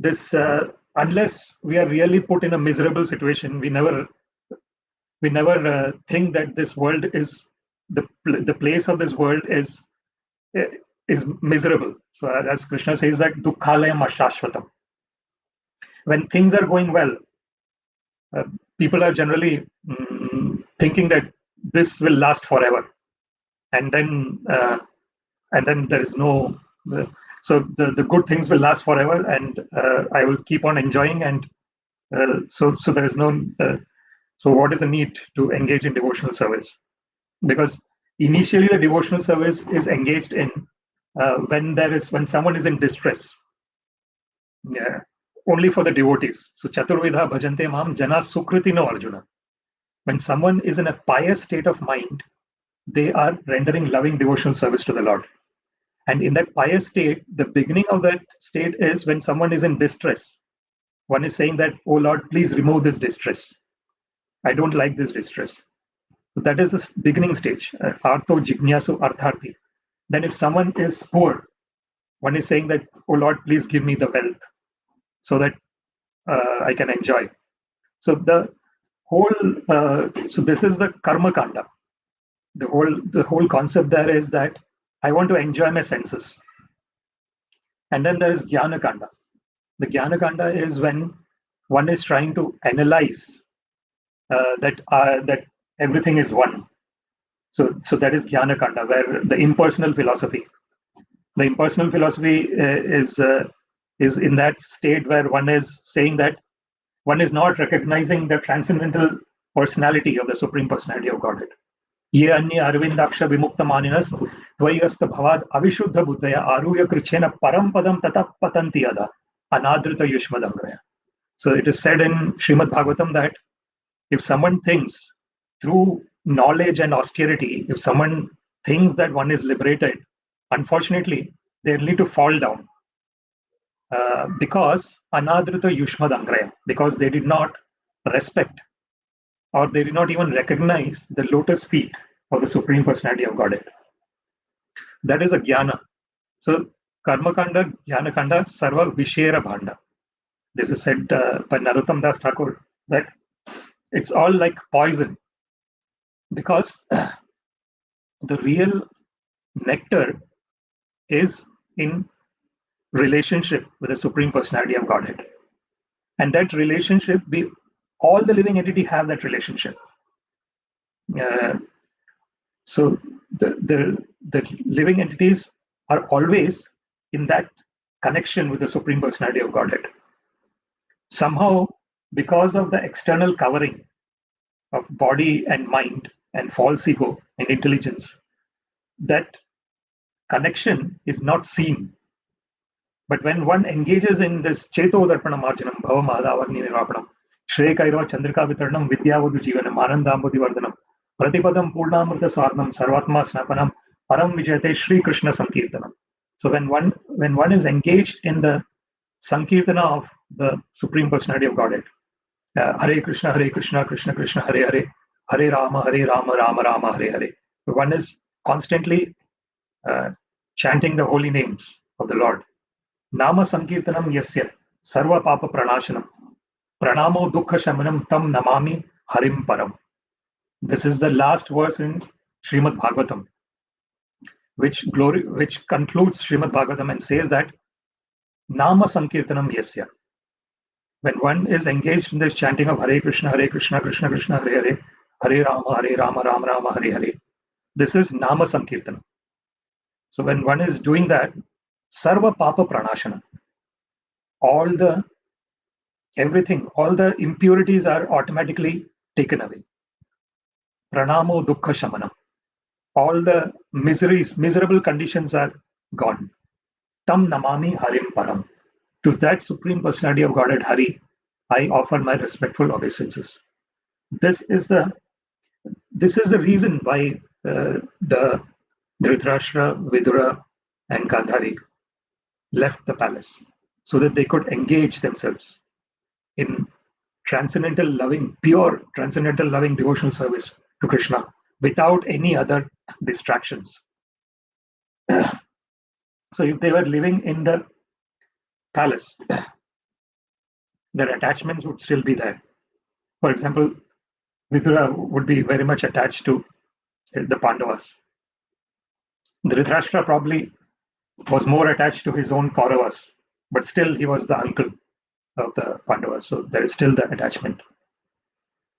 this, unless we are really put in a miserable situation, we never think that this world is, the place of this world is miserable. So as Krishna says that dukkhalayam ashashvatam. When things are going well, people are generally thinking that this will last forever, and then there is no. So the good things will last forever, and I will keep on enjoying, and so there is no. So what is the need to engage in devotional service? Because initially the devotional service is engaged in when someone is in distress. Yeah. Only for the devotees. So Chaturvidha bhajante mam jana sukritino Arjuna. When someone is in a pious state of mind, they are rendering loving devotional service to the Lord. And in that pious state, the beginning of that state is when someone is in distress. One is saying that, oh Lord, please remove this distress. I don't like this distress. So that is the beginning stage. Artho jignasu artharthi. Then if someone is poor, one is saying that, oh Lord, please give me the wealth, so that I can enjoy. So the whole, so this is the karma kanda. The whole concept there is that I want to enjoy my senses. And then there is jnana kanda. The jnana kanda is when one is trying to analyze that everything is one. So that is jnana kanda, where the impersonal philosophy. The impersonal philosophy is in that state where one is saying that one is not recognizing the transcendental personality of the Supreme Personality of Godhead. Ye anya arvindaksha vimukta maninas dvayasta bhavad avishuddha buddhaya aruya krichena parampadam tata patanti yada anadrita yushmadangraya. So it is said in Srimad-Bhagavatam that if someone thinks through knowledge and austerity, if someone thinks that one is liberated, unfortunately, they need to fall down. Because anadrita yushmadangraya, because they did not respect or they did not even recognize the lotus feet of the Supreme Personality of Godhead. That is a jnana. So karma kanda, jnana kanda, sarva vishera bhanda. This is said by Narottam Das Thakur, that it's all like poison, because the real nectar is in relationship with the Supreme Personality of Godhead. And that relationship, all the living entity have that relationship. So the living entities are always in that connection with the Supreme Personality of Godhead. Somehow, because of the external covering of body and mind and false ego and intelligence, that connection is not seen. But when one engages in this cheto darpana marjanam, bhava madhavagni nirapanam, shreya kairava chandrika vitarnam, vidyavadu jivanam, anandambudhi vardhanam, pratipadam purnamrita sarnam, sarvatma snapanam, param vijayate Shri Krishna sankirtanam. So when one is engaged in the sankirtana of the Supreme Personality of Godhead, Hare Krishna, Krishna Krishna, Hare Hare, Hare Rama, Rama Rama, Hare Hare. One is constantly chanting the holy names of the Lord. Nama sankirtanam yasya sarva papa pranashanam pranamo dukkha shamanam tam namami harim param. This is the last verse in Srimad-Bhagavatam, which concludes Srimad-Bhagavatam and says that Nama sankirtanam yasya. When one is engaged in this chanting of Hare Krishna, Krishna Krishna, Hare Hare, Hare Rama, Rama Rama, Hare Hare, this is Nama sankirtanam. So when one is doing that, sarva papa pranashana, all the impurities are automatically taken away. Pranamo dukkha shamanam, all the miserable conditions are gone. Tam namami harim param. To that Supreme Personality of Godhead, Hari, I offer my respectful obeisances. This is the reason why the Dhṛtarāṣṭra, Vidura, and Gāndhārya left the palace, so that they could engage themselves in pure transcendental loving devotional service to Krishna without any other distractions. So if they were living in the palace, their attachments would still be there. For example, Vidura would be very much attached to the Pandavas. Dhṛtarāṣṭra probably was more attached to his own Kauravas, but still he was the uncle of the Pandavas, so there is still the attachment.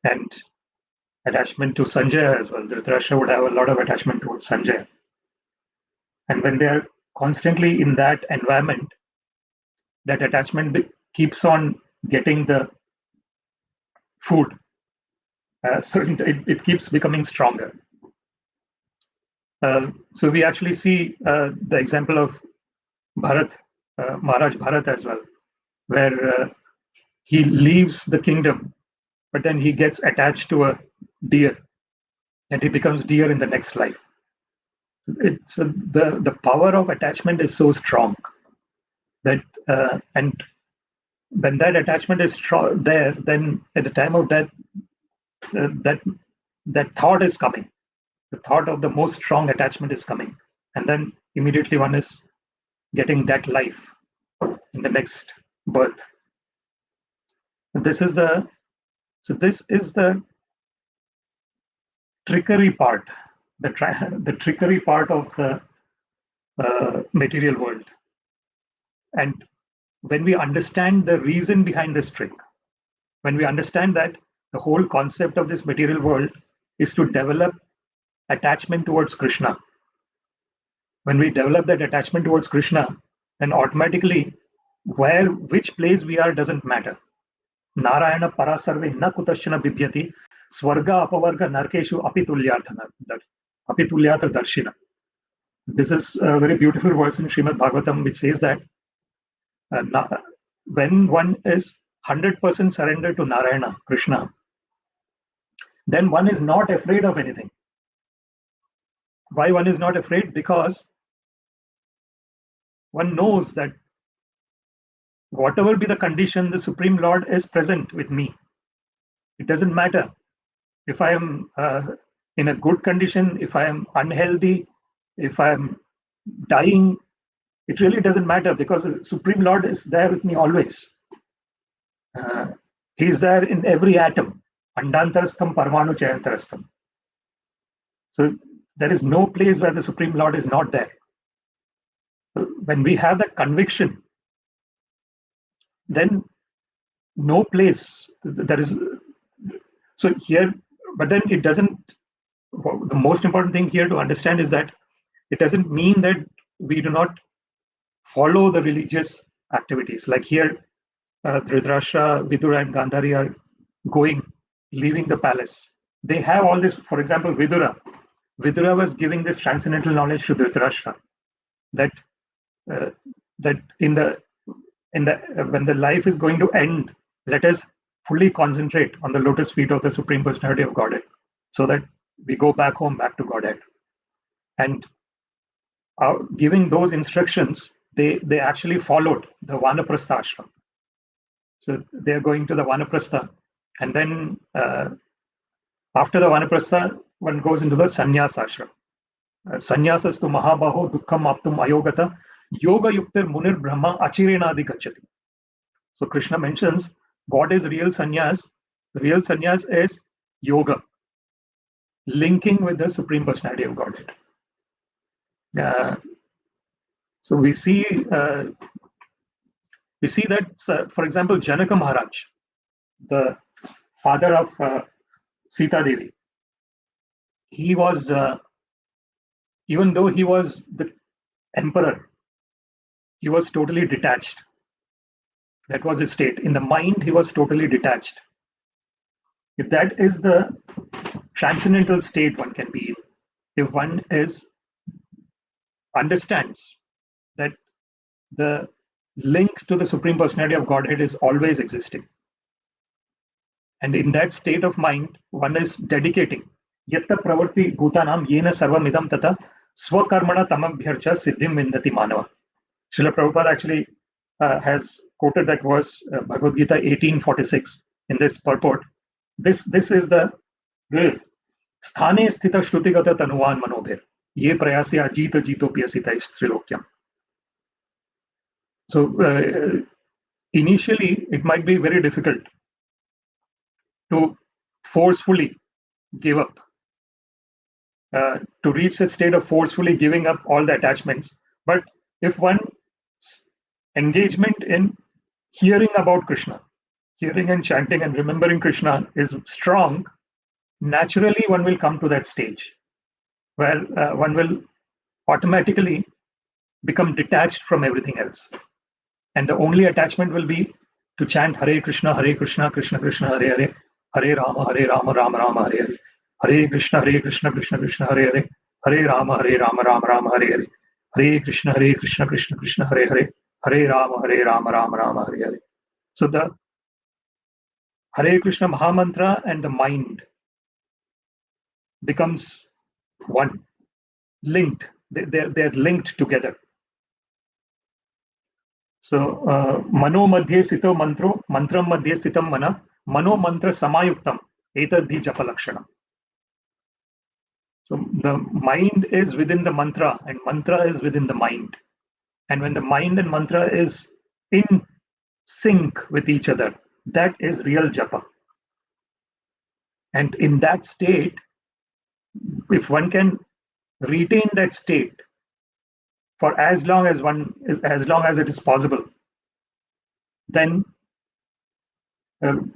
And attachment to Sañjaya as well. Dhṛtarāṣṭra would have a lot of attachment towards Sañjaya. And when they are constantly in that environment, that attachment keeps on getting the food. So it keeps becoming stronger. So we actually see the example of Bharat, Mahārāja Bharat as well, where he leaves the kingdom, but then he gets attached to a deer, and he becomes deer in the next life. The power of attachment is so strong that, and when that attachment is there, then at the time of death, that thought is coming. The thought of the most strong attachment is coming, and then immediately one is getting that life in the next birth. This is the trickery part, the trickery part of the material world. And when we understand the reason behind this trick, when we understand that the whole concept of this material world is to develop attachment towards Krishna, when we develop that attachment towards Krishna, then automatically which place we are doesn't matter. Narayana parasarve na kutashana bibhyati swarga apavarga narkeshu apitulyartha darshina. This is a very beautiful verse in Srimad-Bhagavatam, which says that when one is 100% surrendered to Narayana, Krishna, then one is not afraid of anything. Why one is not afraid? Because one knows that whatever be the condition, the Supreme Lord is present with me. It doesn't matter if I am in a good condition, if I am unhealthy, if I am dying. It really doesn't matter, because the Supreme Lord is there with me always. He is there in every atom. Andantarastham parmanu chayantarastham. So there is no place where the Supreme Lord is not there. When we have that conviction, then no place there is. So here, but then it doesn't. The most important thing here to understand is that it doesn't mean that we do not follow the religious activities. Like here, Dhṛtarāṣṭra, Vidura, and Gāndhāryā are leaving the palace. They have all this. For example, Vidura was giving this transcendental knowledge to Dhṛtarāṣṭra, that that when the life is going to end, let us fully concentrate on the lotus feet of the Supreme Personality of Godhead, so that we go back home, back to Godhead. And giving those instructions, they actually followed the Vanaprastha ashram. So they're going to the Vanaprastha, and then after the Vanaprastha, one goes into the Sannyasa ashram. Sannyasastu mahā-bāho dukkham aptum ayogata yoga yuktir munir brahma achirenadi gacchati. So Krishna mentions what is real sannyas. The real sannyas is yoga, linking with the Supreme Personality of Godhead. So we see that, for example, Janaka Maharaj, the father of Sita Devi, he was, even though he was the emperor, he was totally detached. That was his state. In the mind, he was totally detached. If that is the transcendental state one can be in, if one understands that the link to the Supreme Personality of Godhead is always existing. And in that state of mind, one is dedicating. Yatta pravarti bhutanam yena sarvam idam tata swakarmana tamabhyarcha siddhim vindati manava. Srila Prabhupada actually has quoted that verse, Bhagavad Gita 18:46, in this purport. This is the real sthane sthita shrutigata tanuvan manobhir ye prayasya ajita jito piyasita istrilokyam. So initially, it might be very difficult to forcefully give up, to reach the state of forcefully giving up all the attachments. But if one's engagement in hearing about Krishna, hearing and chanting and remembering Krishna is strong, naturally one will come to that stage where one will automatically become detached from everything else. And the only attachment will be to chant Hare Krishna, Krishna Krishna, Hare Hare, Hare Rama, Rama Rama, Hare Hare, Hare Krishna, Krishna Krishna, Hare Hare, Hare Rama, Rama Hare Hare, Hare Krishna, Krishna Krishna, Hare Hare, Hare Rama, Rama Hare Hare. So the Hare Krishna Mahamantra and the mind becomes one, linked. They're linked together. So mano madhye sito mantro, mantram madhye sitam mana, mano mantra samayuktam, etadhi japa lakshanam. So the mind is within the mantra and mantra is within the mind. And when the mind and mantra is in sync with each other, that is real japa. And in that state, if one can retain that state for as long as it is possible, then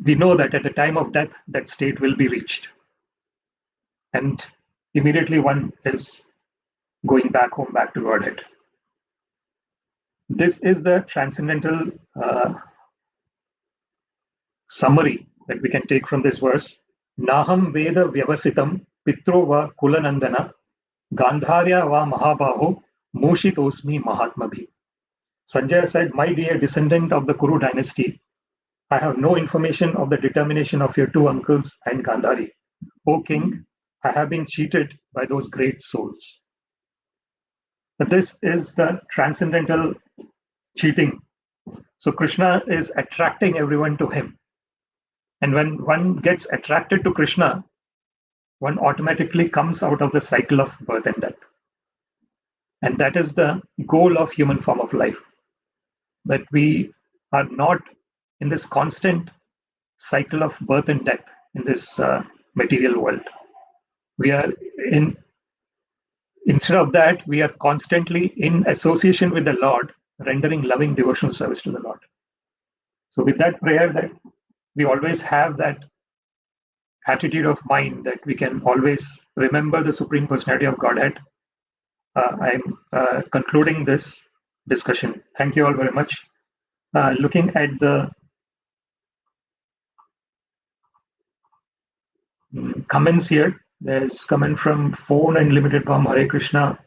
we know that at the time of death, that state will be reached. And immediately one is going back home, back to Godhead. This is the transcendental summary that we can take from this verse. Nāhaṁ veda vyavasitaṁ pitror va kula-nandana gāndhāryā va mahā-bāho muṣitosmi mahātmabhiḥ. Sañjaya said, "My dear descendant of the Kuru dynasty, I have no information of the determination of your two uncles and Gandhari. O king, I have been cheated by those great souls." But this is the transcendental cheating. So Krishna is attracting everyone to him. And when one gets attracted to Krishna, one automatically comes out of the cycle of birth and death. And that is the goal of human form of life. That we are not in this constant cycle of birth and death in this material world. We are instead of that, we are constantly in association with the Lord, rendering loving devotional service to the Lord. So with that prayer, that we always have that attitude of mind that we can always remember the Supreme Personality of Godhead. I'm concluding this discussion. Thank you all very much. Looking at the comments here, there's comment from Phone and Limited Palm, Hare Krishna,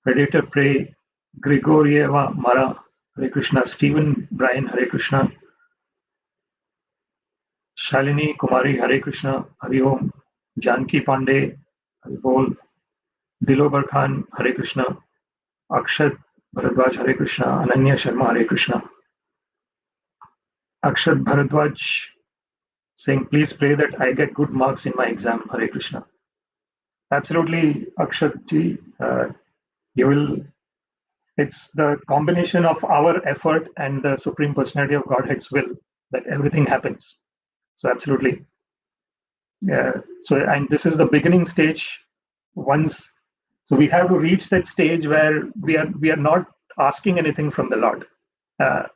Predator Prey, Grigorieva Mara, Hare Krishna. Stephen Brian, Hare Krishna. Shalini Kumari, Hare Krishna. Hari Om. Janki Pandey, Hari Bol. Dilobar Khan, Hare Krishna. Akshat Bharadwaj, Hare Krishna. Ananya Sharma, Hare Krishna. Akshat Bharadwaj saying, please pray that I get good marks in my exam, Hare Krishna. Absolutely, Akshat ji, you will. It's the combination of our effort and the Supreme Personality of Godhead's will that everything happens. So absolutely. And this is the beginning stage. So we have to reach that stage where we are not asking anything from the Lord.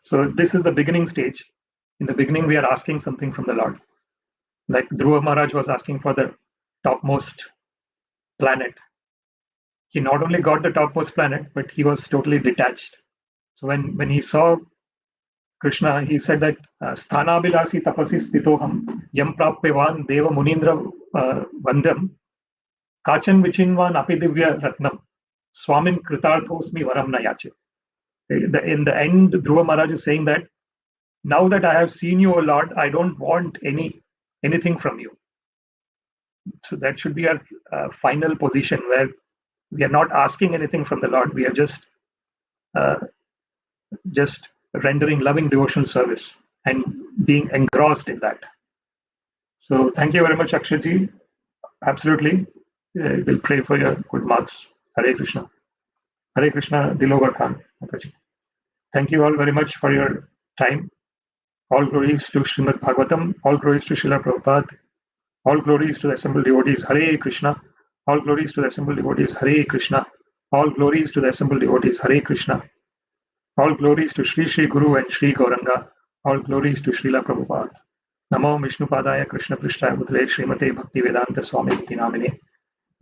So this is the beginning stage. In the beginning, we are asking something from the Lord. Like Dhruva Maharaj was asking for the topmost planet. He not only got the topmost planet, but he was totally detached. So when he saw Krishna, he said that Sthanabhilasi tapasi stitoham yam prapyavan deva munindra vandam kachan vichinvan apidivya ratnam swamin kritarthosmi varam nayache. In the end, Dhruva Maharaj is saying that now that I have seen you, O Lord, I don't want anything from you. So that should be our final position, where we are not asking anything from the Lord. We are just rendering loving devotional service and being engrossed in that. So thank you very much, Akshatji. Absolutely. We'll pray for your good marks. Hare Krishna. Hare Krishna, Dilobar Khan. Thank you all very much for your time. All glories to Srimad-Bhagavatam. All glories to Srila Prabhupada. All glories to the assembled devotees. Hare Krishna. All glories to the assembled devotees. Hare Krishna. All glories to the assembled devotees. Hare Krishna. All glories to Sri Sri Guru and Sri Gauranga. All glories to Srila Prabhupada. Namo Vishnupadaya Krishna Prishtaya Bhutale Srimate Bhakti Vedanta Swami Bhakti Namine.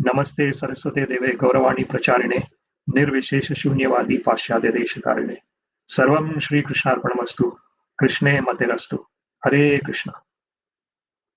Namaste Saraswate Deve Gauravani Pracharine. Nirvishesha Shunyavadi Pashyadya Deshakarine. Sarvam Shri Krishna Arpanamastu. Krishne Materastu. Hare Krishna.